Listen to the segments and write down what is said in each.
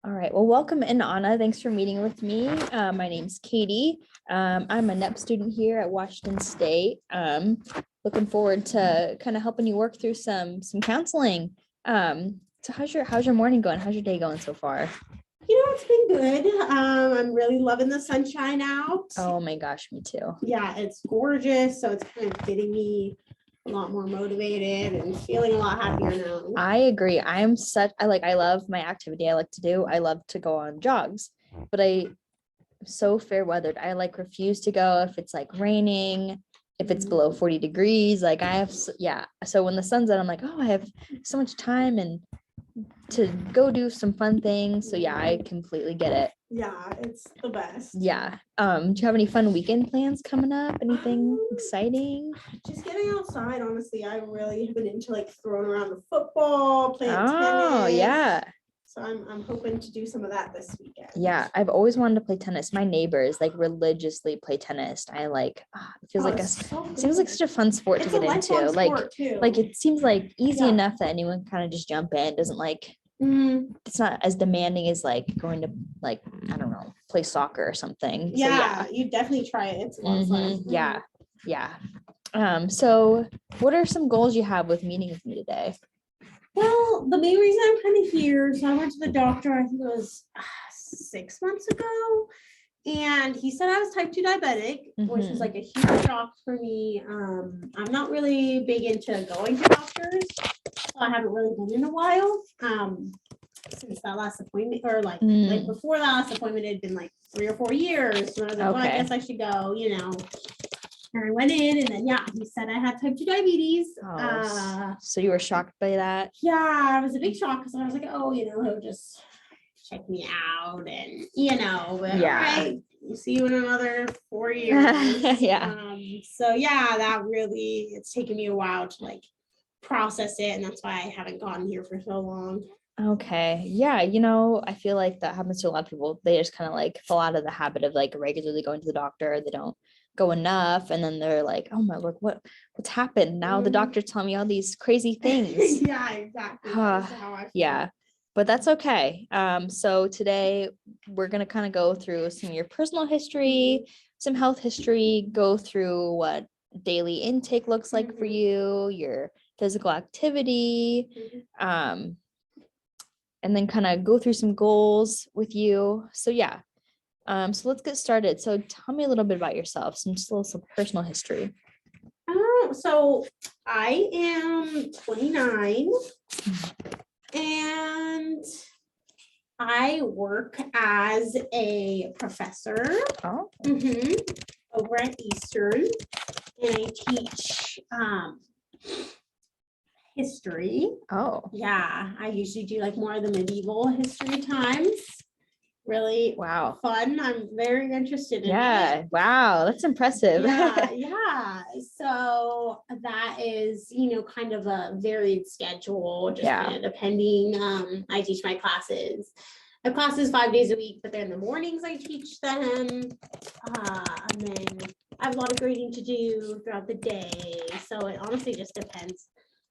All right. Well, welcome in, Anna. Thanks for meeting with me. My name's Katie. I'm a NEP student here at Washington State. Looking forward to kind of helping you work through some counseling. So how's your morning going? How's your day going so far? It's been good. I'm really loving the sunshine out. Oh my gosh, me too. Yeah, it's gorgeous. So it's kind of getting me a lot more motivated and feeling a lot happier now. I agree. I love my activity I like to do. I love to go on jogs, but I'm so fair weathered. I refuse to go if it's raining, if it's below 40 degrees. So when the sun's out, I'm like, oh, I have so much time and to go do some fun things. So yeah, I completely get it. Yeah, it's the best. Yeah. Do you have any fun weekend plans coming up? Anything exciting? Just getting outside, honestly. I really have been into throwing around the football, playing tennis. Oh, yeah. So I'm hoping to do some of that this weekend. Yeah, I've always wanted to play tennis. My neighbors religiously play tennis. It seems like such a fun sport to get into. It seems easy enough that anyone kind of just jump in. Doesn't it's not as demanding as going to I don't know, play soccer or something. Yeah, you definitely try it. It's a lot of fun. Yeah. So what are some goals you have with meeting with me today? Well, the main reason I'm kind of here, so I went to the doctor, I think it was 6 months ago, and he said I was type 2 diabetic, which was a huge shock for me. I'm not really big into going to doctors, so I haven't really been in a while. Since that last appointment, or before that last appointment, it had been 3 or 4 years. So I was like, well, I guess I should go, And I went in, and then he said I had type 2 diabetes. So you were shocked by that? Yeah, it was a big shock because I was like, he'll just check me out, and but all right, we'll see you in another 4 years. Yeah. That really, it's taken me a while to process it, and that's why I haven't gotten here for so long. Okay. Yeah. I feel like that happens to a lot of people. They just kind of fall out of the habit of regularly going to the doctor. They don't go enough. And then they're like, oh my Lord, what's happened? Now the doctor's telling me all these crazy things. Yeah, exactly. That's how I feel. Yeah. But that's okay. So today we're going to kind of go through some of your personal history, some health history, go through what daily intake looks like for you, your physical activity, and then kind of go through some goals with you. So yeah. So let's get started. So tell me a little bit about yourself, some personal history. So I am 29 and I work as a professor over at Eastern, and I teach history. Oh, yeah, I usually do more of the medieval history times. Really fun. I'm very interested in it. Wow, that's impressive. Yeah. So that is, kind of a varied schedule, just kind of depending. I teach my classes. I have classes 5 days a week, but then in the mornings I teach them. And then I have a lot of grading to do throughout the day. So it honestly just depends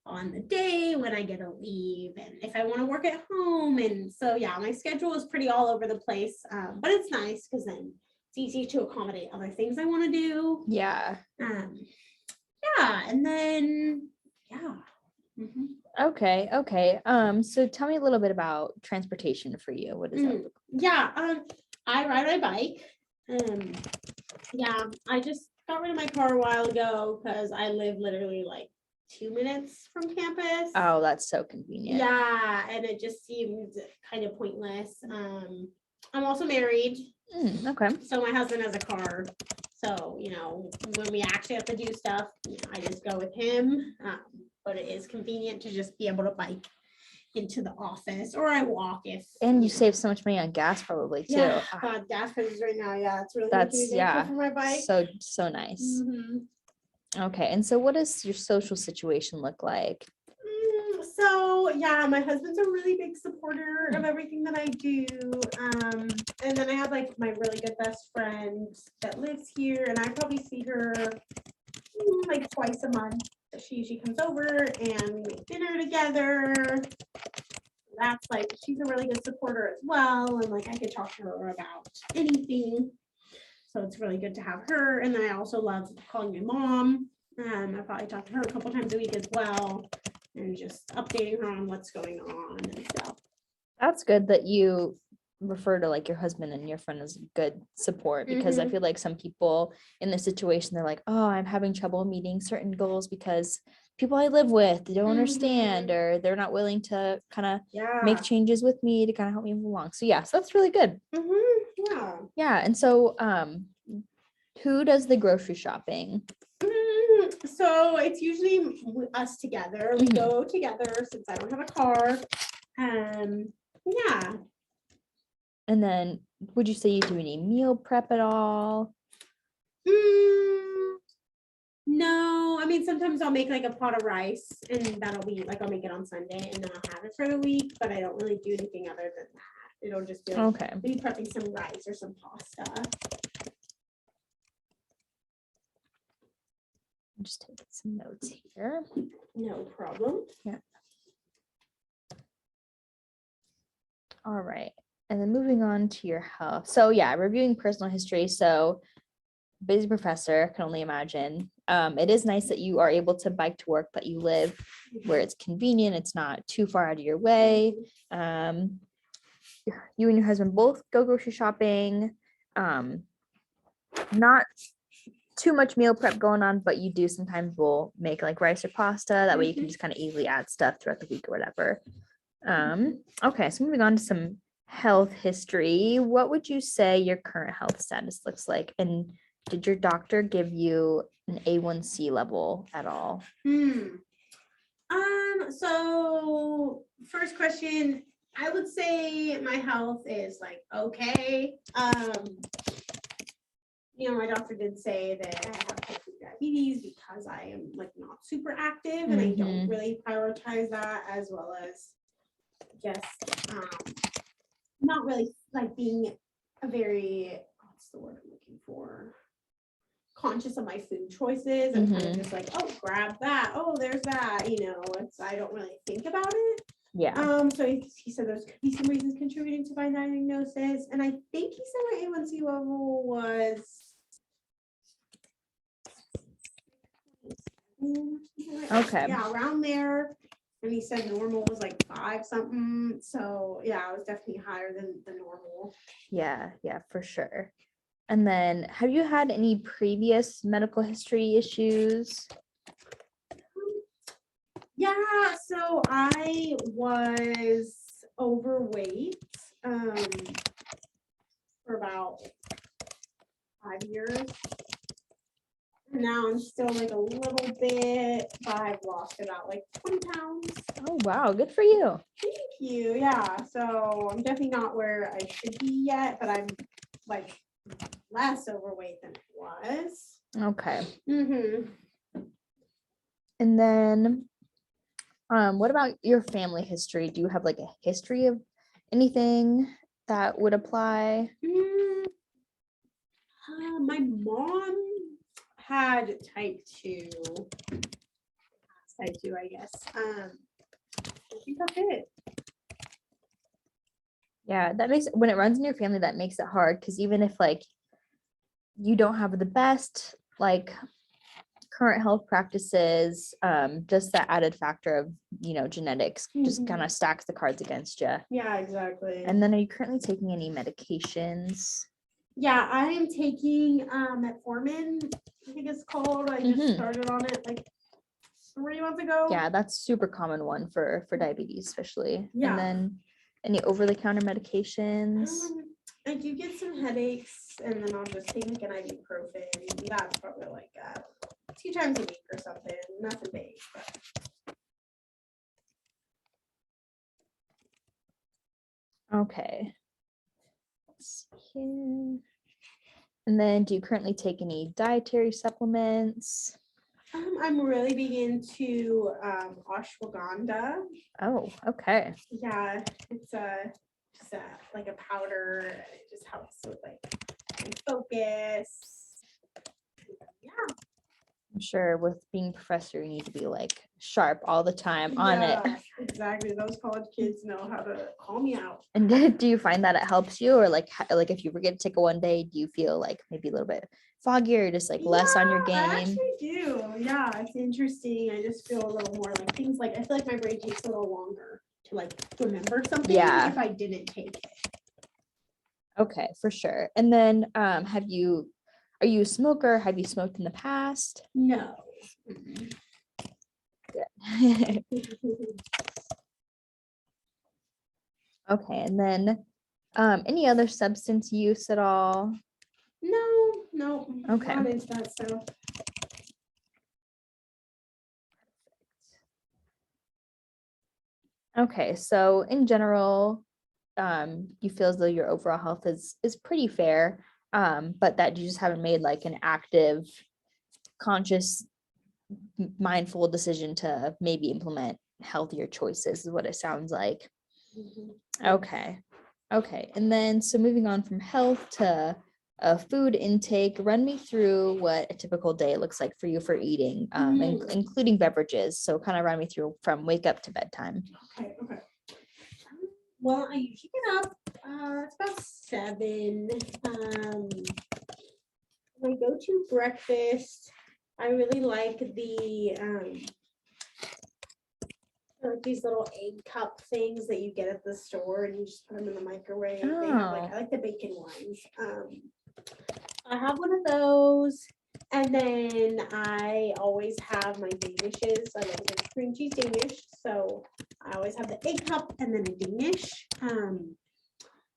on the day when I get to leave and if I want to work at home. And so my schedule is pretty all over the place, but it's nice because then it's easy to accommodate other things I want to do. And then Okay. So tell me a little bit about transportation for you. What does that look like? I ride my bike. I just got rid of my car a while ago because I live literally 2 minutes from campus. Oh, that's so convenient. Yeah, and it just seemed kind of pointless. I'm also married. Okay. So my husband has a car. So, when we actually have to do stuff, I just go with him. But it is convenient to just be able to bike into the office, or I walk if. And you save so much money on gas probably too. Yeah, gas prices right now. Yeah, it's really for my bike. So nice. Okay, and so what does your social situation look like? My husband's a really big supporter of everything that I do. And then I have my really good best friend that lives here, and I probably see her twice a month. She usually comes over and we make dinner together. That's like, she's a really good supporter as well. And like, I could talk to her about anything. So it's really good to have her. And then I also love calling my mom. I probably talk to her a couple times a week as well. And just updating her on what's going on and stuff. That's good that you refer to like your husband and your friend as good support, because I Mhm. feel like some people in this situation, they're like, oh, I'm having trouble meeting certain goals because people I live with, they don't understand, or they're not willing to kind of Yeah. make changes with me to kind of help me move along. So yeah, so that's really good. Yeah. Yeah. And so who does the grocery shopping? So it's usually us together. We Mhm. go together since I don't have a car. Yeah. And then would you say you do any meal prep at all? No, I mean, sometimes I'll make like a pot of rice and that'll be like, I'll make it on Sunday and then I'll have it for the week, but I don't really do anything other than that. It'll just be like Okay. maybe prepping some rice or some pasta. I'm just taking some notes here. No problem. All right. And then moving on to your health. So yeah, reviewing personal history. So busy professor, can only imagine. It is nice that you are able to bike to work, but you live where it's convenient. It's not too far out of your way. You and your husband both go grocery shopping. Not too much meal prep going on, but you do sometimes will make like rice or pasta. That way you can just kind of easily add stuff throughout the week or whatever. Okay, so moving on to some health history. What would you say your current health status looks like? And did your doctor give you an A1C level at all? So first question, I would say my health is like okay. My doctor did say that I have type 2 diabetes because I am like not super active and I don't really prioritize that, as well as just not really like being a very, what's the word I'm looking for? Conscious of my food choices and kind of just like, oh, grab that. Oh, there's that. I don't really think about it. Yeah. So he said those could be some reasons contributing to my diagnosis. And I think he said my A1C level was Okay. yeah, around there. And he said normal was like 5 something. So yeah, it was definitely higher than the normal. Yeah, for sure. And then have you had any previous medical history issues? Yeah, so I was overweight for about 5 years. Now I'm still like a little bit, but I've lost about like 20 pounds. Oh, wow. Good for you. Thank you. Yeah. So I'm definitely not where I should be yet, but I'm like less overweight than I was. Okay. And then what about your family history? Do you have like a history of anything that would apply? My mom had type 2, I guess. I think that's it. Yeah, that makes, when it runs in your family, that makes it hard, because even if like you don't have the best like current health practices, just that added factor of genetics just kind of stacks the cards against you. Yeah, exactly. And then are you currently taking any medications? Yeah, I am taking metformin, I think it's called. I just started on it like 3 months ago. Yeah, that's super common one for diabetes, especially. Yeah. And then any over-the-counter medications? I do get some headaches, and then I'll just take like an ibuprofen. That's probably like 2 times a week or something. Nothing big. But. Okay. Let's see here. And then do you currently take any dietary supplements? I'm really big into ashwagandha. Oh, okay. Yeah, it's just like a powder. It just helps with like focus. Yeah. I'm sure with being a professor, you need to be like sharp all the time on it. Yeah, exactly. Those college kids know how to call me out. And do you find that it helps you, or like like if you forget to take a one day, do you feel like maybe a little bit foggy or just like less on your Yeah, I game? actually do. Yeah, it's interesting. I just feel a little more like things like I feel like my brain takes a little longer to like remember something Yeah. if I didn't take it. Okay, for sure. And then are you a smoker? Have you smoked in the past? No. Good. Okay, and then any other substance use at all? No. Okay. Not into that stuff. Okay, so in general, you feel as though your overall health is pretty fair, but that you just haven't made like an active, conscious, mindful decision to maybe implement healthier choices is what it sounds like. Okay. Okay. And then so moving on from health to food intake, run me through what a typical day looks like for you for eating, including beverages. So kind of run me through from wake up to bedtime. Okay. Well, I usually get up. It's about 7. I go to breakfast. I really like these little egg cup things that you get at the store, and you just put them in the microwave. They have Oh. I like the bacon ones. I have one of those, and then I always have my Danishes. I love the cream cheese Danish, so I always have the egg cup and then a Danish.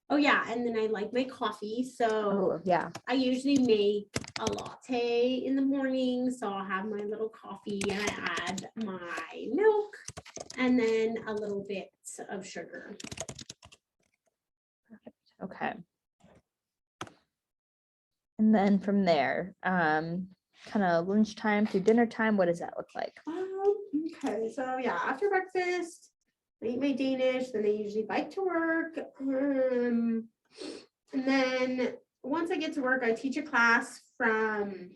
Oh yeah, and then I like my coffee, so Oh, yeah. I usually make a latte in the morning, so I'll have my little coffee and I add my milk and then a little bit of sugar. Okay. And then from there, kind of lunchtime through dinner time, what does that look like? Okay, so yeah, after breakfast, I eat my Danish, then I usually bike to work. And then once I get to work, I teach a class from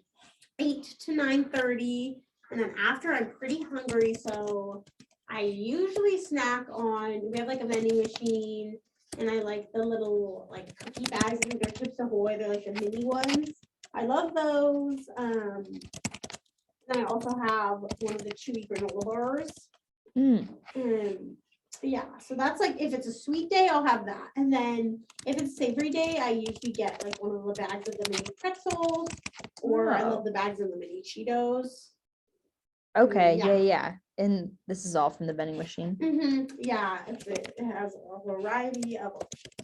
8 to 9:30. And then after, I'm pretty hungry, so I usually snack on, we have like a vending machine, and I like the little like cookie bags. I think they're Chips Ahoy. They're like the mini ones. I love those. Then I also have one of the chewy granola bars. Yeah, so that's like if it's a sweet day, I'll have that. And then if it's a savory day, I usually get like one of the bags of the mini pretzels, or I love the bags of the mini Cheetos. Okay, Yeah. yeah. And this is all from the vending machine. Yeah, it has a variety of options.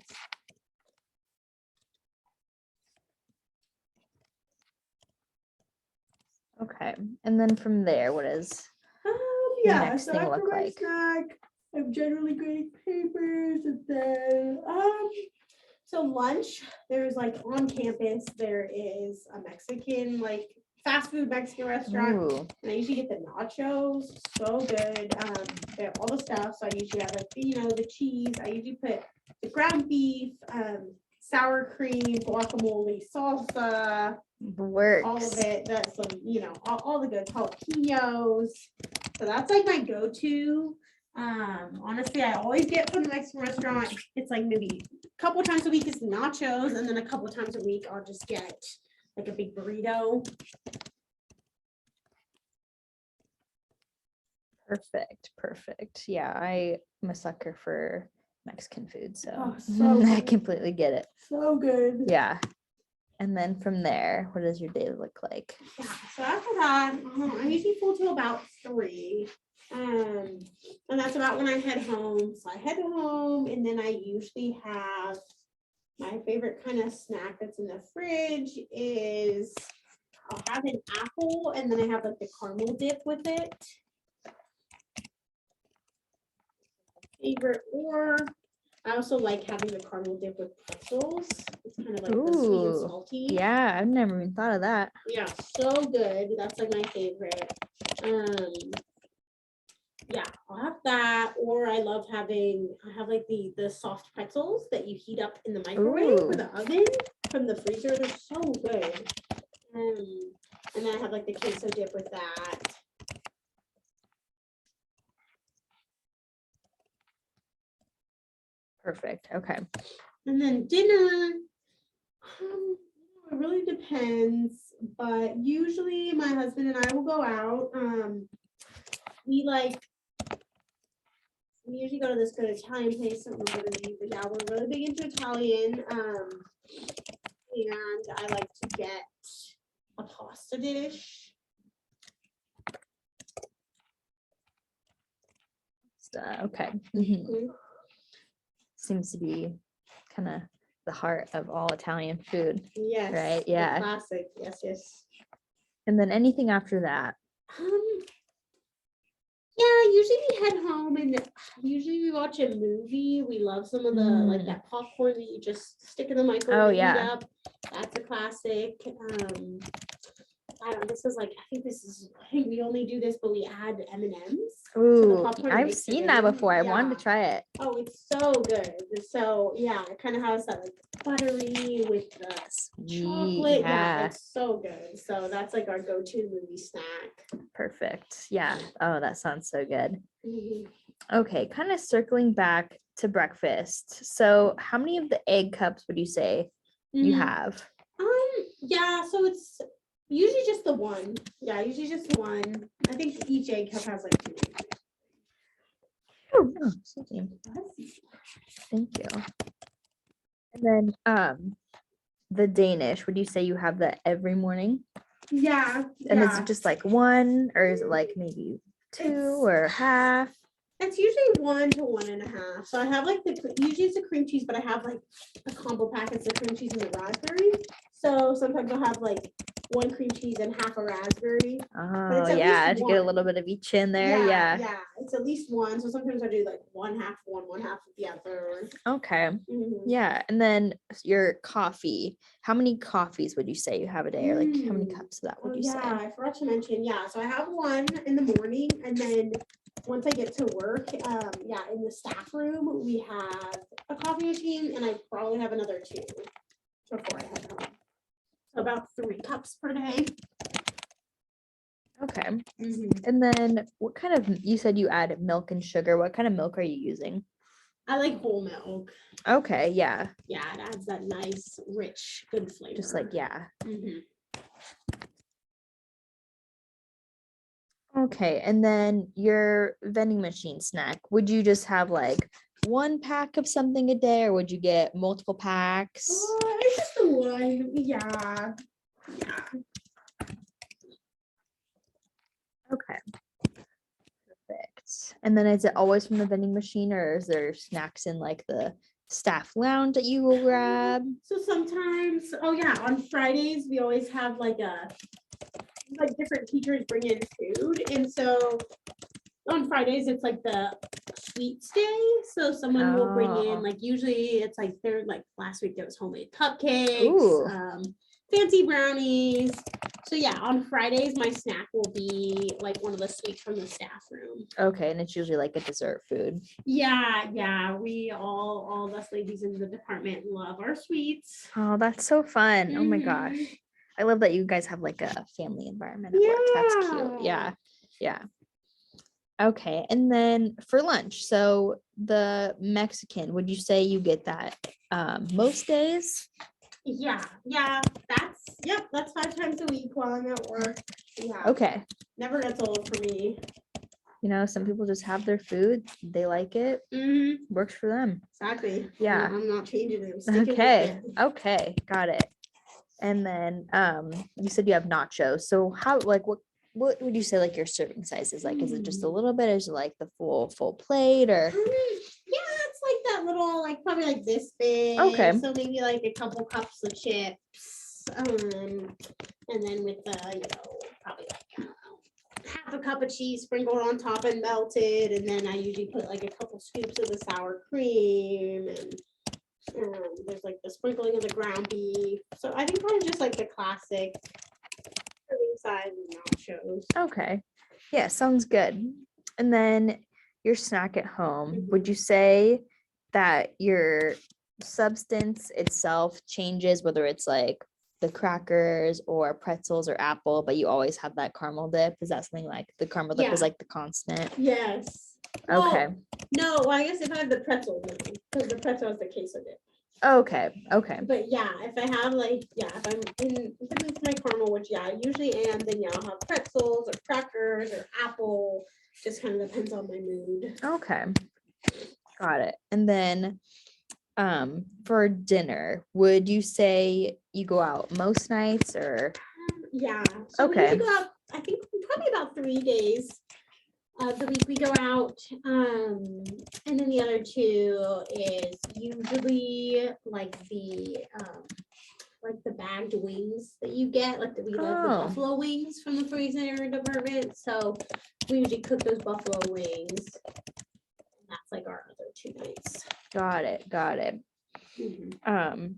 Okay, and then from there, what is Yeah, next so thing after look my like? snack, I'm generally grading papers, and then so lunch, there's like on campus, there is a Mexican, like fast food Mexican restaurant. Ooh, And I usually get the nachos, so good. They have all the stuff. So I usually have like, the cheese. I usually put the ground beef, sour cream, guacamole, salsa, works. all of it. That's some, all the good jalapenos. So that's like my go-to. Honestly, I always get from the Mexican restaurant. It's like maybe a couple times a week is the nachos, and then a couple times a week I'll just get like a big burrito. Perfect. Yeah, I'm a sucker for Mexican food, so so I good. completely get it. So good. Yeah. And then from there, what does your day look like? Yeah, so after that, I usually pull till about 3. And that's about when I head home. So I head home, and then I usually have my favorite kind of snack that's in the fridge is I'll have an apple, and then I have like the caramel dip with it. Favorite, or I also like having the caramel dip with pretzels. It's kind of like the sweet and salty. Yeah, I've never even thought of that. Yeah, so good. That's like my favorite. Yeah, I'll have that, or I have like the soft pretzels that you heat up in the microwave or the oven from the freezer. They're so good. And then I have like the queso dip with that. Perfect. Okay. And then dinner, it really depends, but usually my husband and I will go out. We like, we usually go to this good Italian place, I don't remember the name, but yeah, we're really big into Italian. And I like to get a pasta dish. Okay. Mhm. Mhm. Seems to be kind of the heart of all Italian food. Yes. Right, the yeah. Classic, yes. And then anything after that. Yeah, usually we head home and usually we watch a movie. We love some of the like that popcorn that you just stick in the microwave Oh, and heat yeah. up. That's a classic. I don't know, I think we only do this, but we add M&Ms. Ooh, popcorn I've makes it seen that in, before. I wanted yeah. to try it. Oh, it's so good. So yeah, it kind of has that like buttery with the chocolate. Yeah, Yeah. it's so good. So that's like our go-to movie snack. Perfect. Yeah. Oh, that sounds so good. Mhm. Okay, kind of circling back to breakfast. So how many of the egg cups would you say you Mhm. have? Yeah, so it's usually just the one. Yeah, usually just the one. I think each egg cup has like 2. Oh, no, excuse me. Thank you. And then the Danish, would you say you have that every morning? Yeah. And is it just like one, or is it like maybe two It's- or half? It's usually 1 to 1.5. So I have like usually it's a cream cheese, but I have like a combo pack. It's the cream cheese and the raspberry. So sometimes I'll have like 1 cream cheese and half a raspberry. Oh, at yeah, least to get a one. little bit of each in there. Yeah. Yeah, it's at least 1. So sometimes I do like 1/2 one, 1/2 of the other. Okay. Mhm. Yeah. And then your coffee, how many coffees would you say you have a day? Or like how many cups of that would you say? I forgot to mention. Yeah, so I have 1 in the morning, and then once I get to work, in the staff room, we have a coffee machine, and I probably have another 2 before I head home. So about 3 cups per day. Okay. And then what kind of, you said you add milk and sugar. What kind of milk are you using? I like whole milk. Okay. Yeah. Yeah, it adds that nice, rich, good flavor. Just like, yeah. Mhm. Okay. And then your vending machine snack, would you just have like 1 pack of something a day, or would you get multiple packs? It's just the 1. Yeah. Okay. Perfect. And then is it always from the vending machine, or is there snacks in like the staff lounge that you will grab? So sometimes, on Fridays, we always have like different teachers bring in food. And so on Fridays, it's like the sweets day. So someone will bring in, Oh. like, usually it's like like last week there was homemade cupcakes, Ooh. fancy brownies. So yeah, on Fridays, my snack will be like one of the sweets from the staff room. Okay, and it's usually like a dessert food. Yeah, we all of us ladies in the department love our sweets. Oh, that's so fun. Oh my gosh. Mhm. I love that you guys have like a family environment at work. That's cute. Yeah. Yeah. Okay. And then for lunch, so the Mexican, would you say you get that most days? Yeah, that's 5 times a week while I'm at work. Yeah, Okay. never gets old for me. You know, some people just have their food, they like it, works for them. Exactly. Yeah. I'm not changing it. I'm sticking with Okay. it. Okay. Got it. And then you said you have nachos. So how, like, what would you say like your serving size is? Like, is it just a little bit? Is it like the full plate, or? Yeah, it's like that little, like probably like this big. Okay. So maybe like a couple cups of chips. And then with the, probably like, I don't know, half a cup of cheese sprinkled on top and melted. And then I usually put like a couple scoops of the sour cream, and there's like the sprinkling of the ground beef. So I think probably just like the classic serving size and nachos. Okay. Yeah, sounds good. And then your snack at home, would you say that your substance itself changes, whether it's like the crackers or pretzels or apple, but you always have that caramel dip? Is that something like the caramel dip is Yeah. like the constant? Yes. Okay. No, I guess if I have the pretzel, no. because the pretzel is the queso dip. Okay, okay. But yeah, if I have like, yeah, if it's my caramel, which yeah, I usually am, then yeah, I'll have pretzels or crackers or apple. Just kind of depends on my mood. Okay. Got it. And then for dinner, would you say you go out most nights or Yeah. So we Okay. usually go out, I think probably about 3 days of the week we go out. And then the other 2 is usually like the bagged wings that you get, like we love the Oh. buffalo wings from the freezer department. So we usually cook those buffalo wings. And that's like our other 2 nights. Got it, got it. Mhm.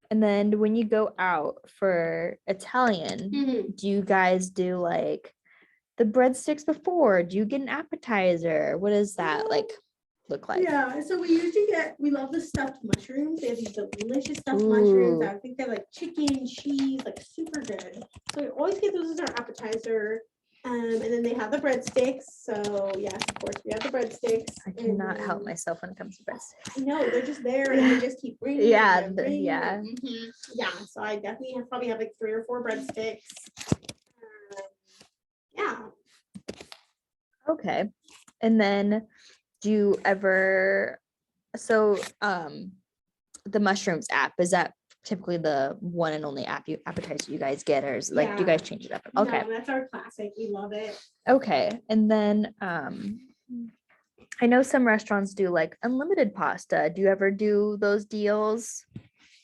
And then when you go out for Italian, Mhm. do you guys do like the breadsticks before? Do you get an appetizer? What does that like look like? Yeah, so we love the stuffed mushrooms. They have these delicious stuffed mushrooms. Ooh. I think they're like chicken, cheese, like super good. So we always get those as our appetizer. And then they have the breadsticks. So yes, of course, we have the breadsticks. I and cannot help then- myself when it comes to breadsticks. I know, they're just there and they just keep bringing. Yeah, and bringing yeah. and- Yeah, so I definitely probably have like 3 or 4 breadsticks. Yeah. Okay. And then do you ever so the mushrooms app, is that typically the one and only appetizer you guys get, or is it, like do you Yeah. guys change it up? Okay. No, that's our classic. We love it. Okay. And then I know some restaurants do like unlimited pasta. Do you ever do those deals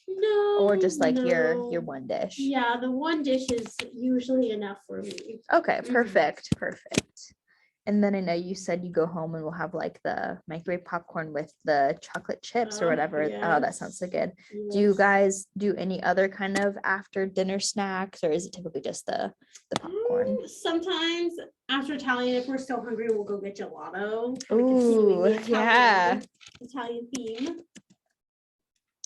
No. or just like your no. one dish? Yeah, the one dish is usually enough for me. Okay, Mhm. perfect, perfect. And then I know you said you go home and we'll have like the microwave popcorn with the chocolate chips or Oh, whatever. Oh, that sounds so good. Do you Yes. guys do any other kind of after dinner snacks, or is it typically just the popcorn? Sometimes after Italian, if we're still hungry, we'll go get gelato. Ooh, yeah. Italian theme.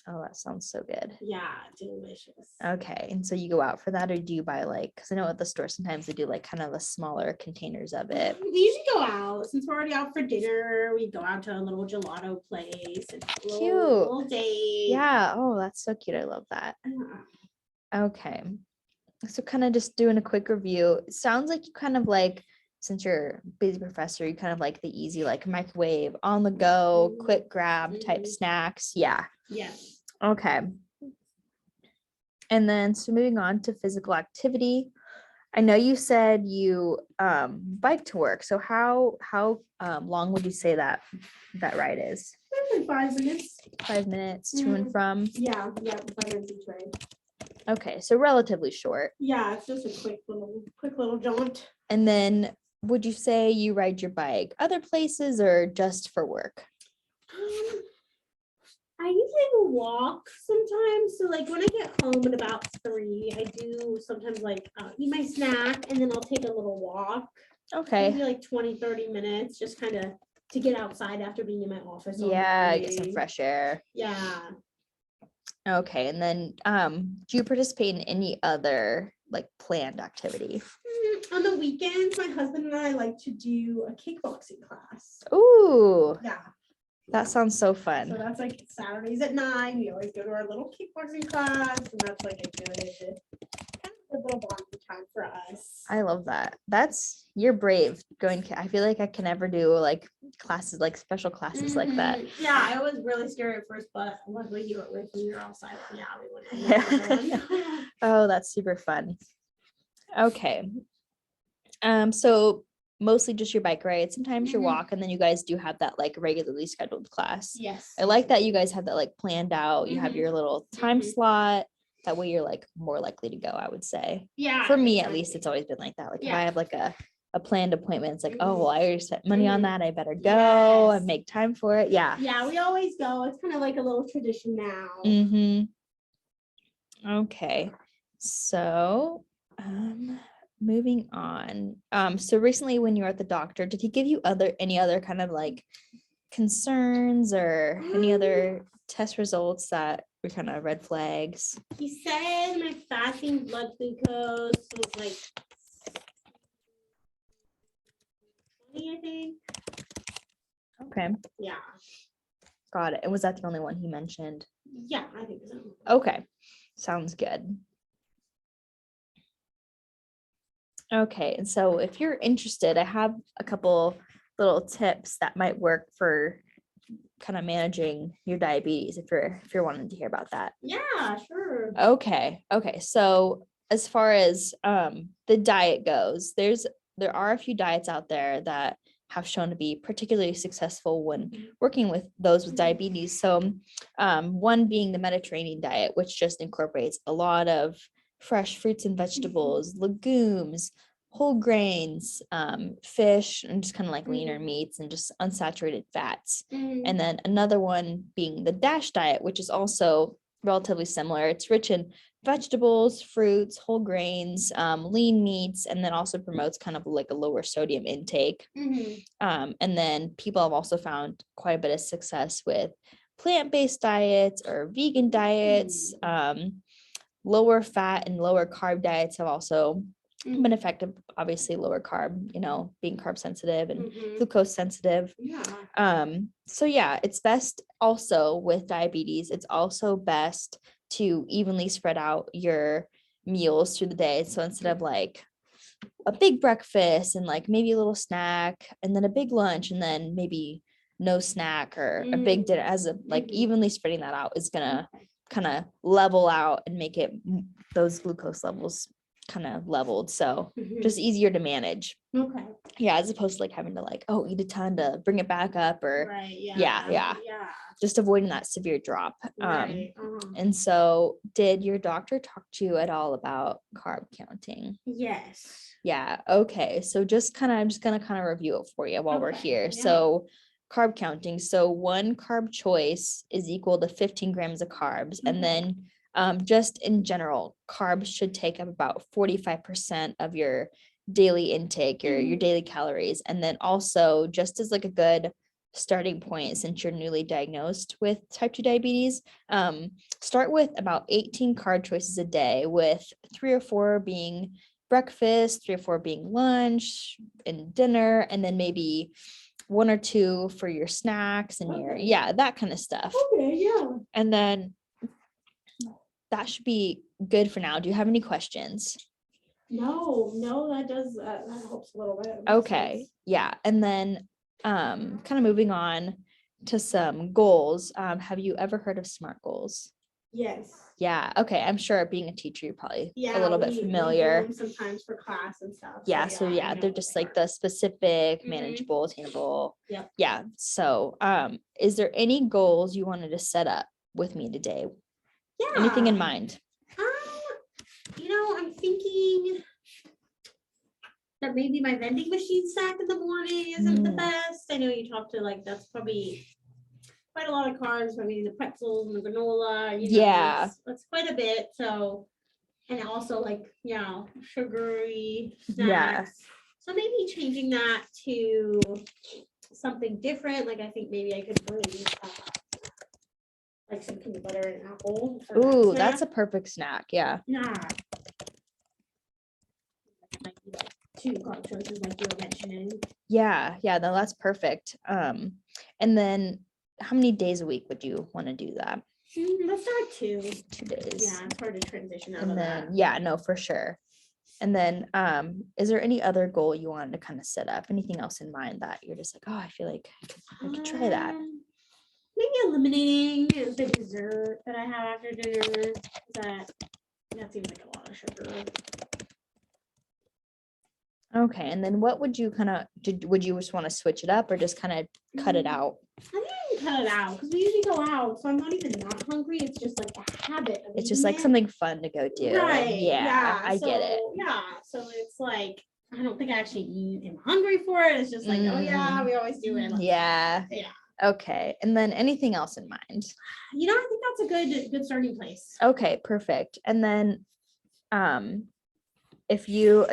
Oh, that sounds so good. Yeah, delicious. Okay, and so you go out for that, or do you buy like, because I know at the store sometimes they do like kind of the smaller containers of it. We usually go out since we're already out for dinner. We go out to a little gelato place and have a Cute. little date. Yeah, oh, that's so cute. I love that. Yeah. Okay. So kind of just doing a quick review. It sounds like you kind of like, since you're a busy professor, you kind of like the easy, like microwave, on the go, Mhm. quick grab type Mhm. snacks. Yeah. Yes. Okay. And then so moving on to physical activity. I know you said you bike to work. So how long would you say that ride is? Like 5 minutes. 5 minutes to and from? Yeah, 5 minutes each way. Okay, so relatively short. Yeah, it's just a quick little jaunt. And then would you say you ride your bike other places or just for work? I usually will walk sometimes. So like when I get home at about 3, I do sometimes like eat my snack and then I'll take a little walk. Okay. Maybe like 20-30 minutes, just kind of to get outside after being in my office. all Yeah, get some day. fresh air. Yeah. Okay, and then do you participate in any other like planned activity? On the weekends, my husband and I like to do a kickboxing class. Ooh, Yeah. that sounds so So fun. that's like Saturdays at 9. We always go to our little kickboxing class, and that's like a good little bonding time for us. I love that. You're brave going. I feel like I can never do like classes, like special classes like that. Mhm. Yeah, I was really scared at first, but luckily you were with me. You're all silent. Yeah, we went. Yeah. Oh, that's super fun. Okay. So mostly just your bike ride, sometimes your Mhm. walk, and then you guys do have that like regularly scheduled class. Yes. I like that you guys have that like planned out. You have Mhm. your little time Mhm. slot. That way you're like more likely to go, I would say. Yeah. For me, at least, exactly. it's always been like that. Like if Yeah. I have like a planned appointment, it's like, oh, well, I already spent money on Mhm. that. I better go Yes. and make time for it. Yeah. Yeah, we always go. It's kind of like a little tradition now. Mm-hmm. Okay. So, moving on. So recently when you were at the doctor, did he give you any other kind of like concerns or any other test results that were kind of red flags? He said my fasting blood glucose was like 20, I think. Okay. Yeah. Got it. And was that the only one he mentioned? Yeah, I think so. Okay, sounds good. Okay, and so if you're interested, I have a couple little tips that might work for kind of managing your diabetes if you're wanting to hear about that. Yeah, sure. Okay, so as far as the diet goes, there are a few diets out there that have shown to be particularly successful when working with those with diabetes. So one being the Mediterranean diet, which just incorporates a lot of fresh fruits and vegetables, legumes, whole grains, fish, and just kind of like leaner meats and just unsaturated fats. And then another one being the DASH diet, which is also relatively similar. It's rich in vegetables, fruits, whole grains, lean meats, and then also promotes kind of like a lower sodium intake. And then people have also found quite a bit of success with plant-based diets or vegan diets. Lower fat and lower carb diets have also been effective. Obviously, lower carb, being carb sensitive and glucose sensitive. So yeah, it's best also with diabetes. It's also best to evenly spread out your meals through the day. So instead of like a big breakfast and like maybe a little snack and then a big lunch and then maybe no snack or a big dinner, as a like evenly spreading that out is gonna kind of level out and make it those glucose levels kind of leveled. So just easier to manage. Okay. Yeah, as opposed to like having to like, eat a ton to bring it back up or Right. yeah. Just avoiding that severe drop. Right. And so did your doctor talk to you at all about carb counting? Yes. Yeah. Okay. So I'm just gonna review it for you while we're Okay, here. yeah. So carb counting. So one carb choice is equal to 15 grams of carbs. And then just in general, carbs should take up about 45% of your daily intake, your daily calories. And then also just as like a good starting point, since you're newly diagnosed with type 2 diabetes, start with about 18 carb choices a day, with 3 or 4 being breakfast, 3 or 4 being lunch and dinner, and then maybe 1 or 2 for your snacks and that kind of stuff. Okay. Yeah. And then that should be good for now. Do you have any questions? No, that does, that helps a little bit. Makes Okay. sense. Yeah. And then kind of moving on to some goals. Have you ever heard of SMART goals? Yes. Yeah. Okay. I'm sure being a teacher, you're probably Yeah. a little bit we do familiar. them sometimes for class and stuff. Yeah. So I yeah, know they're what just they like are. the specific, Mhm. manageable, attainable. Yep. Yeah. So is there any goals you wanted to set up with me today? Yeah. Anything in mind? I'm thinking that maybe my vending machine snack in the morning isn't the best. I know you talked to that's probably quite a lot of carbs, maybe the pretzels and the granola, Yeah. that's quite a bit. So, and also sugary snacks. Yeah. So maybe changing that to something different. Like I think maybe I could bring some peanut butter and apple. for that Ooh, that's snack. a perfect snack. Yeah. Yeah. Might be 2 carb choices like you were mentioning. Yeah. No, that's perfect. And then how many days a week would you want to do that? Let's start 2. 2 days. Yeah, it's hard to transition out And of then, that. yeah, no, for sure. And then, is there any other goal you wanted to kind of set up? Anything else in mind that you're just like, I feel like I could try that? Maybe eliminating the dessert that I have after dinner. That seems like a lot of sugar. Okay. And then what would you would you just want to switch it up or just kind of cut it out? I think I can cut it out because we usually go out, so I'm not even not hungry. It's just like a habit of It's just eating like it. something fun to go do. Right. Yeah, I get it. Yeah. So it's like I don't think I actually am hungry for it. It's just like, oh yeah, we always do it. Yeah. Okay. And then anything else in mind? I think that's a good starting place. Okay, perfect. And then if you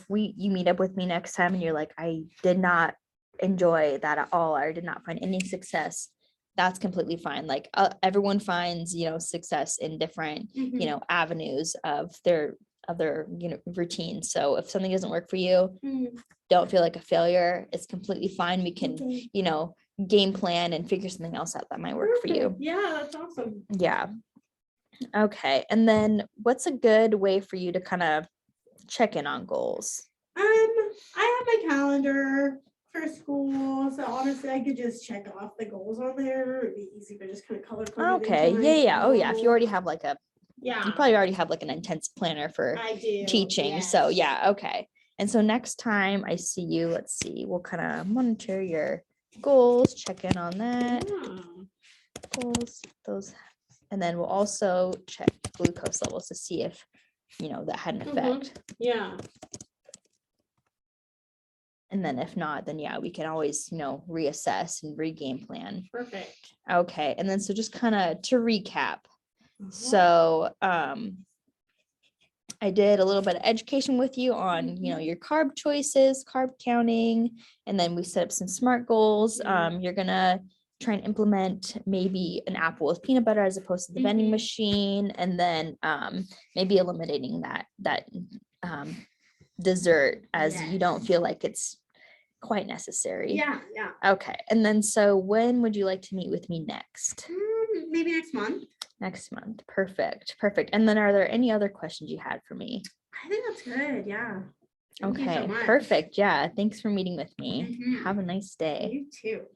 meet up with me next time and you're like, I did not enjoy that at all, or did not find any success, that's completely fine. Like everyone finds, success in different, avenues of their routine. So if something doesn't work for you, don't feel like a failure. It's completely fine. We can, game plan and figure something else out that might work for you. Perfect. Yeah, that's awesome. Yeah. Okay. And then what's a good way for you to kind of check in on goals? I have my calendar for school, so honestly, I could just check off the goals on there. It'd be easy to just kind of color code it Okay. into Yeah. my Yeah. Oh, yeah. If you journal. already have like you Yeah, probably already have like an intense planner for I do. teaching. So yes. yeah. Okay. And so next time I see you, let's see, we'll kind of monitor your goals, check in on that. Yeah. Goals, those, and then we'll also check glucose levels to see if, that had an Mhm. effect. Yeah. And then if not, then yeah, we can always, reassess and re-game plan. Perfect. Okay. And then so just kind of to recap. Uh-huh. So I did a little bit of education with you on, your carb choices, carb counting, and then we set up some SMART goals. Yeah. You're gonna try and implement maybe an apple with peanut butter as opposed to the vending Mhm. machine, and then maybe eliminating that dessert as you don't Yes. feel like it's quite necessary. Yeah, yeah. Okay. And then so when would you like to meet with me next? Maybe next month. Next month. Perfect. Perfect. And then are there any other questions you had for me? I think that's good. Yeah. Thank you so Okay. much. Perfect. Yeah. Thanks for meeting with me. Mhm. Have a nice day. You too.